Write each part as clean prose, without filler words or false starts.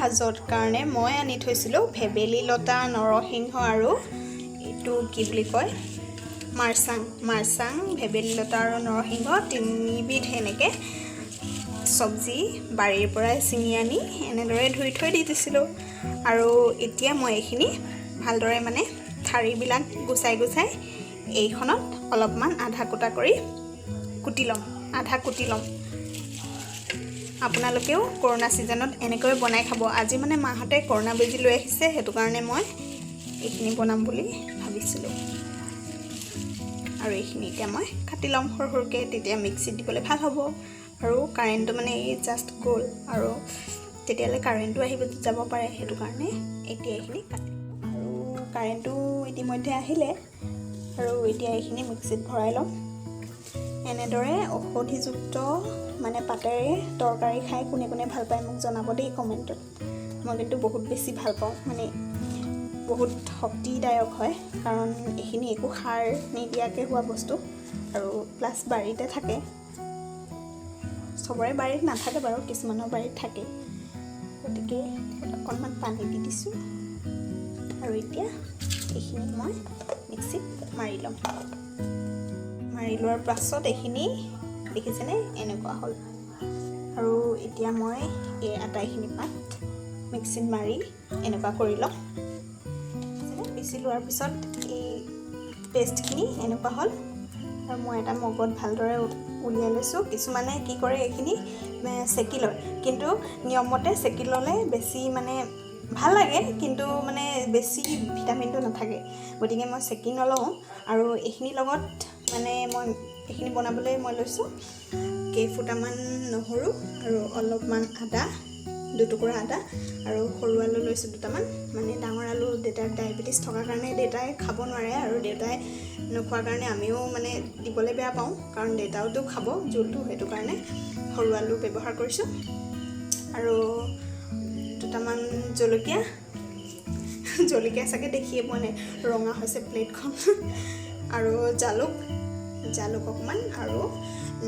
সাজৰ কাৰণে মই আনি থৈছিলোঁ ভেবেলী লতা, নৰসিংহ আৰু এইটো কি বুলি কয় মাৰচাং, ভেবেলী লতা আৰু নৰসিংহ তিনিবিধ এনেকৈ চব্জি বাৰীৰ পৰাই ছিঙি আনি এনেদৰে ধুই থৈ দি দিছিলোঁ। আৰু এতিয়া মই এইখিনি ভালদৰে মানে ঠাৰিবিলাক গুচাই এইখনত অলপমান আধা কুটি ল'ম। আপোনালোকেও কৰোণা ছিজনত এনেকৈ বনাই খাব। আজি মানে মাহঁতে কৰোণা বেজি লৈ আহিছে, সেইটো কাৰণে মই এইখিনি বনাম বুলি ভাবিছিলোঁ। আৰু এইখিনি এতিয়া মই কাটি ল'ম সৰুকৈ, তেতিয়া মিক্সিত দিবলৈ ভাল হ'ব। আৰু কাৰেণ্টটো মানে এই জাষ্ট গ'ল, আৰু তেতিয়ালৈ কাৰেণ্টটো আহিব যাব পাৰে, সেইটো কাৰণে এতিয়া এইখিনি কাটি আৰু কাৰেণ্টটো ইতিমধ্যে আহিলে। আৰু এতিয়া এইখিনি মিক্সিত ভৰাই ল'ম। এনেদৰে ঔষধিযুক্ত মানে পাতেৰে তৰকাৰী খাই কোনে কোনে ভাল পায় মোক জনাব দেই কমেণ্টত। মই কিন্তু বহুত বেছি ভাল পাওঁ, মানে বহুত শক্তিদায়ক হয়, কাৰণ এইখিনি একো সাৰ নিদিয়াকৈ হোৱা বস্তু আৰু প্লাছ বাৰীতে থাকে। চবৰে বাৰীত নাথাকে বাৰু, কিছুমানৰ বাৰীত থাকে। গতিকে অকণমান পানী দি দিছোঁ আৰু এতিয়া এইখিনি মই মিক্সিত মাৰি ল'ম। মাৰি লোৱাৰ পাছত এইখিনি দেখিছেনে এনেকুৱা হ'ল। আৰু এতিয়া মই এই আটাইখিনি পাত মিক্সিত মাৰি এনেকুৱা কৰি ল'ম। পিচি লোৱাৰ পিছত এই পেষ্টখিনি এনেকুৱা হ'ল। আৰু মই এটা মগত ভালদৰে উলিয়াই লৈছোঁ। কিছুমানে কি কৰে এইখিনি চেকি লয়, কিন্তু নিয়মমতে চেকি ল'লে বেছি মানে ভাল লাগে, কিন্তু মানে বেছি ভিটামিনটো নাথাকে। গতিকে মই চেকি নলওঁ। আৰু এইখিনিৰ লগত মানে মই এইখিনি বনাবলৈ মই লৈছোঁ কেইফুটামান নহৰু আৰু অলপমান আদা, দুটুকুৰা আদা, আৰু সৰু আলু লৈছোঁ দুটামান। মানে ডাঙৰ আলু দেউতাৰ ডায়েবেটিছ থকাৰ কাৰণে দেউতাই খাব নোৱাৰে, আৰু দেউতাই নোখোৱাৰ কাৰণে আমিও মানে দিবলৈ বেয়া পাওঁ, কাৰণ দেউতাওতো খাব জোলটো, সেইটো কাৰণে সৰু আলু ব্যৱহাৰ কৰিছোঁ। আৰু দুটামান জলকীয়া চাগে দেখিয়ে পোৱা নাই, ৰঙা হৈছে প্লেটখন। আৰু জালুক অকণমান আৰু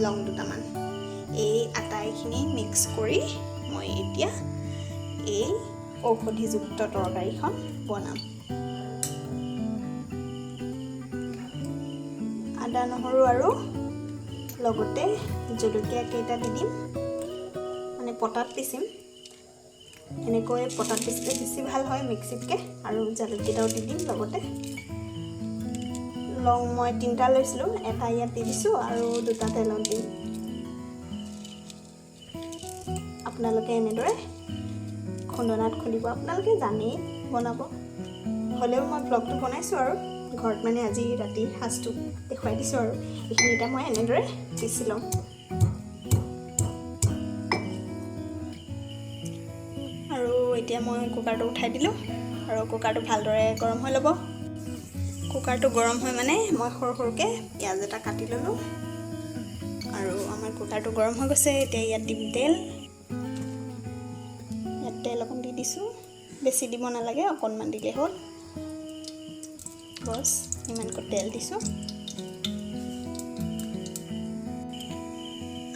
লং দুটামান। এই আটাইখিনি মিক্স কৰি মই এতিয়া এই ঔষধিযুক্ত তৰকাৰীখন বনাম। আদা, নহৰু আৰু লগতে জলকীয়া কেইটা দি দিম, মানে পটাত পিচিম। এনেকৈ পটাত পিচিলে বেছি ভাল হয় মিক্সিতকৈ। আৰু জালুককেইটাও দি দিম লগতে। লং মই 3টা লৈছিলোঁ, এটা ইয়াত দি দিছোঁ আৰু 2টা তেলত দিম। আপোনালোকে এনেদৰে খুন্দনাত খুন্দিব, আপোনালোকে জানেই বনাব। হ'লেও মই ব্লগটো বনাইছোঁ আৰু ঘৰত মানে আজি ৰাতিৰ সাজটো দেখুৱাই দিছোঁ। আৰু এইখিনি এতিয়া মই এনেদৰে পিচি ল'ম। আৰু এতিয়া মই কুকাৰটো উঠাই দিলোঁ, আৰু কুকাৰটো ভালদৰে গৰম হৈ ল'ব। কুকাৰটো গৰম হৈ মানে মই সৰুকৈ পিঁয়াজ এটা কাটি ল'লোঁ। আৰু আমাৰ কুকাৰটো গৰম হৈ গৈছে। এতিয়া ইয়াত দিম তেল। ইয়াত তেল অকণ দি দিছোঁ, বেছি দিব নালাগে, অকণমান দিলেই হ'ল। বছ ইমানকৈ তেল দিছোঁ।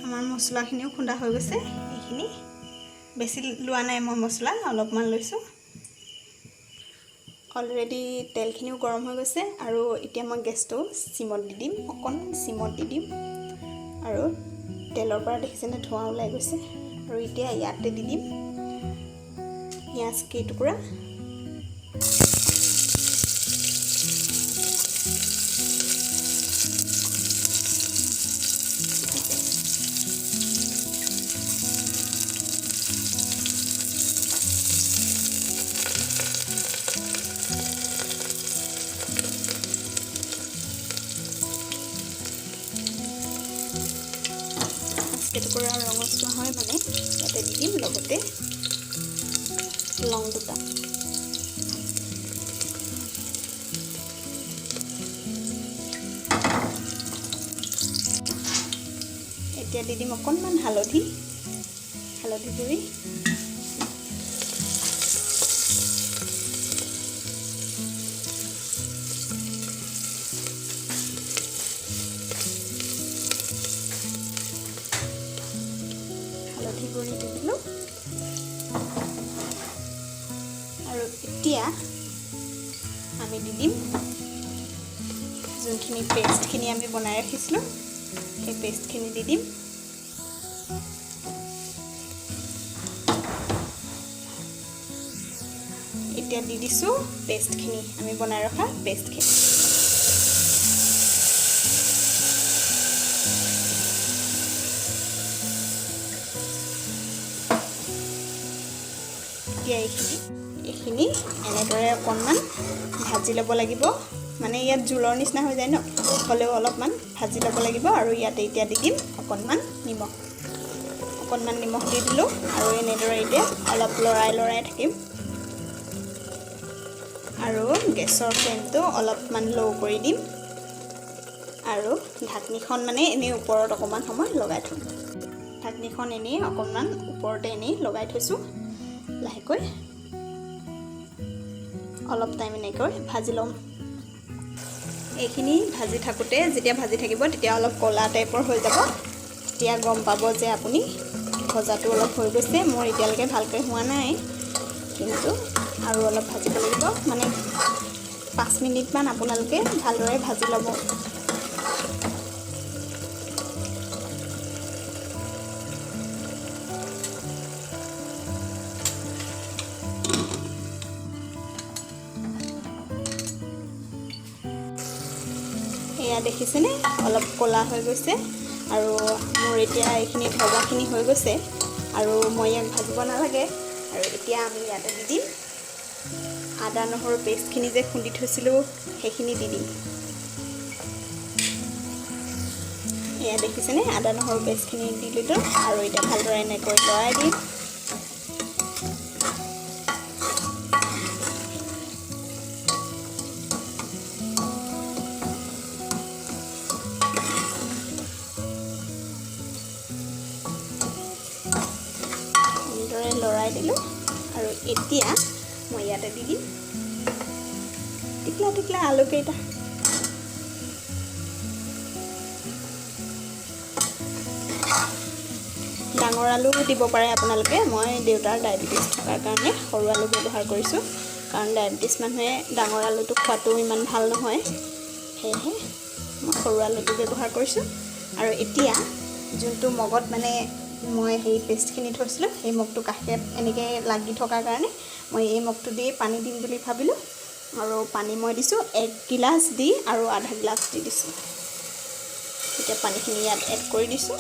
আমাৰ মছলাখিনিও খুন্দা হৈ গৈছে। এইখিনি বেছি লোৱা নাই মই মছলা, অলপমান লৈছোঁ। অলৰেডি তেলখিনিও গৰম হৈ গৈছে। আৰু এতিয়া মই গেছটো চিমত দি দিম, অকণমান চিমত দি দিম। আৰু তেলৰ পৰা দেখিছেনে ধোঁৱা ওলাই গৈছে। আৰু এতিয়া ইয়াতে দি দিম পিঁয়াজ কেইটুকুৰা। কেইটুকুৰা ৰঙচুৱা হয় মানে ইয়াতে দি দিম, লগতে লং 2টা। এতিয়া দি দিম অকণমান হালধি গুড়ি। হালধি গুড়ি দি দিলোঁ। এতিয়া আমি দি দিম যোনখিনি পেষ্টখিনি আমি বনাই ৰাখিছিলোঁ সেই পেষ্টখিনি দি দিম। এতিয়া দি দিছোঁ পেষ্টখিনি, আমি বনাই ৰখা পেষ্টখিনি। এতিয়া এইখিনি এনেদৰে অকণমান ভাজি ল'ব লাগিব, মানে ইয়াত জোলৰ নিচিনা হৈ যায় ন, হ'লেও অলপমান ভাজি ল'ব লাগিব। আৰু ইয়াতে এতিয়া দি দিম অকণমান নিমখ দি দিলোঁ আৰু এনেদৰে এতিয়া অলপ লৰাই থাকিম। আৰু গেছৰ ফ্লেমটো অলপমান ল' কৰি দিম আৰু ঢাকনিখন মানে এনেই ওপৰত অকণমান সময় লগাই থ'ম। ঢাকনিখন এনেই অকণমান ওপৰতে এনেই লগাই থৈছোঁ। লাহেকৈ অলপ টাইম এনেকৈ ভাজি ল'ম। এইখিনি ভাজি থাকোঁতে যেতিয়া ভাজি থাকিব তেতিয়া অলপ ক'লা টাইপৰ হৈ যাব, তেতিয়া গম পাব যে আপুনি ভজাটো অলপ হৈ গৈছে। মোৰ এতিয়ালৈকে ভালকৈ হোৱা নাই, কিন্তু আৰু অলপ ভাজিব লাগিব, মানে 5 মিনিটমান আপোনালোকে ভালদৰে ভাজি ল'ব। এয়া দেখিছেনে অলপ ক'লা হৈ গৈছে আৰু মোৰ এতিয়া এইখিনি ভজাখিনি হৈ গৈছে আৰু মই ইয়াক ভাজিব নালাগে। আৰু এতিয়া আমি ইয়াতে দি দিম আদা নহৰু পেষ্টখিনি যে খুন্দি থৈছিলোঁ সেইখিনি দি দিম। এয়া দেখিছেনে আদা নহৰু পেষ্টখিনি দি দিলোঁ আৰু এতিয়া ভালদৰে এনেকৈ লৰাই দিম। লৰাই দিলোঁ আৰু এতিয়া মই ইয়াতে দি দিম টিকলা আলুকেইটা। ডাঙৰ আলু দিব পাৰে আপোনালোকে, মই দেউতাৰ ডায়েবেটিছ থকাৰ কাৰণে সৰু আলু ব্যৱহাৰ কৰিছোঁ, কাৰণ ডায়েবেটিছ মানুহে ডাঙৰ আলুটো খোৱাটো ইমান ভাল নহয়, সেয়েহে মই সৰু আলুটো ব্যৱহাৰ কৰিছোঁ। আৰু এতিয়া যোনটো মগত মানে মই সেই পেষ্টখিনি থৈছিলোঁ সেই মগটো কাষত এনেকৈ লাগি থকাৰ কাৰণে মই এই মগটো দি পানী দিম বুলি ভাবিলোঁ আৰু পানী মই দিছোঁ 1 গিলাচ দি আৰু আধা গিলাচ দি দিছোঁ। এতিয়া পানীখিনি ইয়াত এড কৰি দিছোঁ।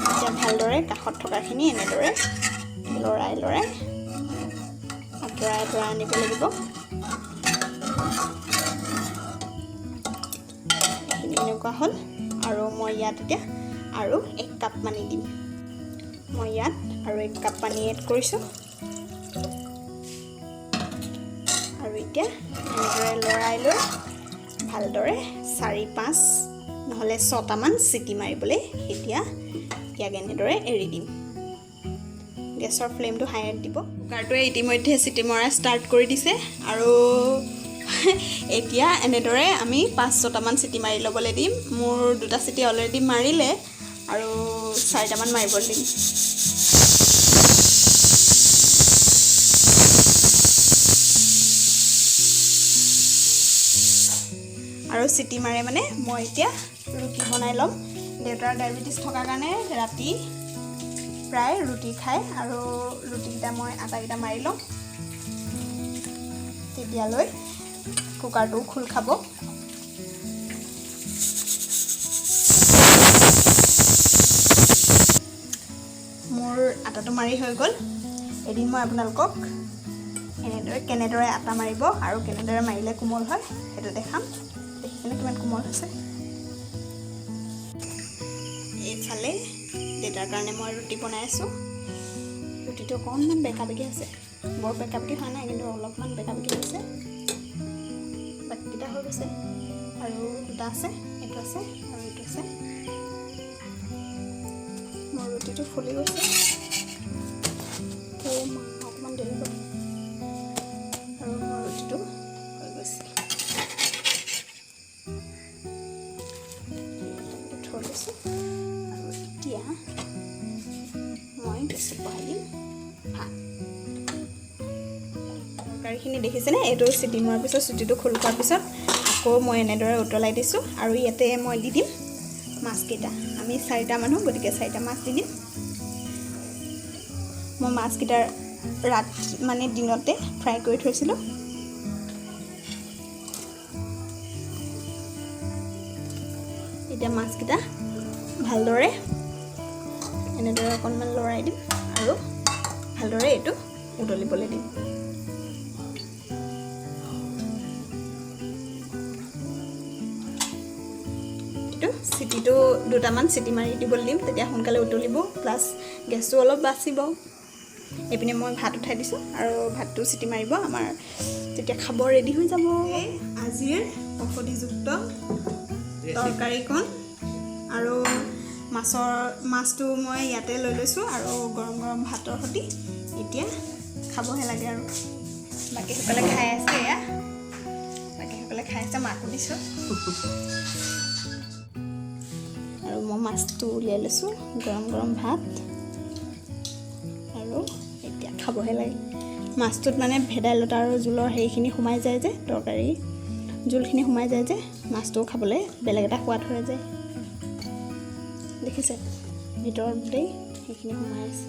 এতিয়া ভালদৰে কাষত থকাখিনি এনেদৰে লৰাই আঁতৰাই আনিব লাগিব। এনেকুৱা হ'ল আৰু মই ইয়াত এতিয়া আৰু 1 কাপ পানী দিম। মই ইয়াত আৰু 1 কাপ পানী এড কৰিছোঁ আৰু এতিয়া এনেদৰে লৰাই লৈ ভালদৰে 4-5 নহ'লে 6টামান চিটি মাৰিবলৈ এতিয়া ইয়াক এনেদৰে এৰি দিম। গেছৰ ফ্লেমটো হাইত দিব। কুকাৰটোৱে ইতিমধ্যে চিটি মৰা ষ্টাৰ্ট কৰি দিছে আৰু এতিয়া এনেদৰে আমি 5-6টামান চিটি মাৰি ল'বলৈ দিম। মোৰ 2টা চিটি অলৰেডি মাৰিলে আৰু 4টামান মাৰিবলৈ দিম। আৰু চিটি মাৰে মানে মই এতিয়া ৰুটি বনাই ল'ম। দেউতাৰ ডায়েবেটিছ থকাৰ কাৰণে ৰাতি প্ৰায় ৰুটি খায় আৰু ৰুটিকেইটা মই আটাকেইটা মাৰি ল'ম, তেতিয়ালৈ কুকাৰটো খোল খাব। মোৰ আটাটো মাৰি হৈ গ'ল। এদিন মই আপোনালোকক কেনেদৰে আটা মাৰিব আৰু কেনেদৰে মাৰিলে কোমল হয় সেইটো দেখাম। দেখিছেনে কিমান কোমল হৈছে। এইফালে দেউতাৰ কাৰণে মই ৰুটি বনাই আছোঁ। ৰুটিটো অকণমান বেকা-বেকি আছে, বৰ বেকা-বেকি হোৱা নাই, কিন্তু অলপমান বেকা-বেকি হৈছে। বাকীকেইটা হৈ গৈছে আৰু 2টা আছে, এইটো আছে আৰু এইটো আছে। মোৰ ৰুটিটো ফুলি গৈছে। অকণমান দেৰি হ'ল আৰু মোৰ ৰুটিটো হৈ গৈছে। থৈ দিছোঁ আৰু এতিয়া মই তাৰপিছত বহাই দিম ভাত। তৰকাৰীখিনি দেখিছেনে? এইটো চিটি মৰাৰ পিছত চুটিটো খোল খোৱাৰ পিছত আকৌ মই এনেদৰে উতলাই দিছোঁ আৰু ইয়াতে মই দি দিম মাছকেইটা। আমি 4টা মানুহ, গতিকে 4টা মাছ দি দিম। মই মাছকেইটা মানে দিনতে ফ্ৰাই কৰি থৈছিলোঁ। এতিয়া মাছকেইটা ভালদৰে এনেদৰে অকণমান লৰাই দিম আৰু ভালদৰে এইটো উতলিবলৈ দিম। চিটিটো 2টামান চিটি মাৰি দিবলৈ দিম, তেতিয়া সোনকালে উতলিব, প্লাছ গেছটো অলপ বাচিব। এইপিনে মই ভাত উঠাই দিছোঁ আৰু ভাতটো চিটি মাৰিব, আমাৰ তেতিয়া খাব ৰেডি হৈ যাব। আজিৰ ঔষধিযুক্ত তৰকাৰীখন আৰু মাছটো মই ইয়াতে লৈ লৈছোঁ আৰু গৰম গৰম ভাতৰ সৈতে এতিয়া খাবহে লাগে আৰু। বাকীসকলে খাই আছে, এয়া বাকীসকলে খাই আছে, মাকো দিছোঁ। আৰু মই মাছটো উলিয়াই লৈছোঁ, গৰম গৰম ভাত আৰু এতিয়া খাবহে লাগে। মাছটোত মানে ভেদাইলতা আৰু জোলৰ হেৰিখিনি সোমাই যায় যে, তৰকাৰী জোলখিনি সোমাই যায় যে, মাছটোও খাবলৈ বেলেগ এটা সোৱাদ হৈ যায়। দেখিছে ভিতৰত গোটেই সেইখিনি সোমাই আছে।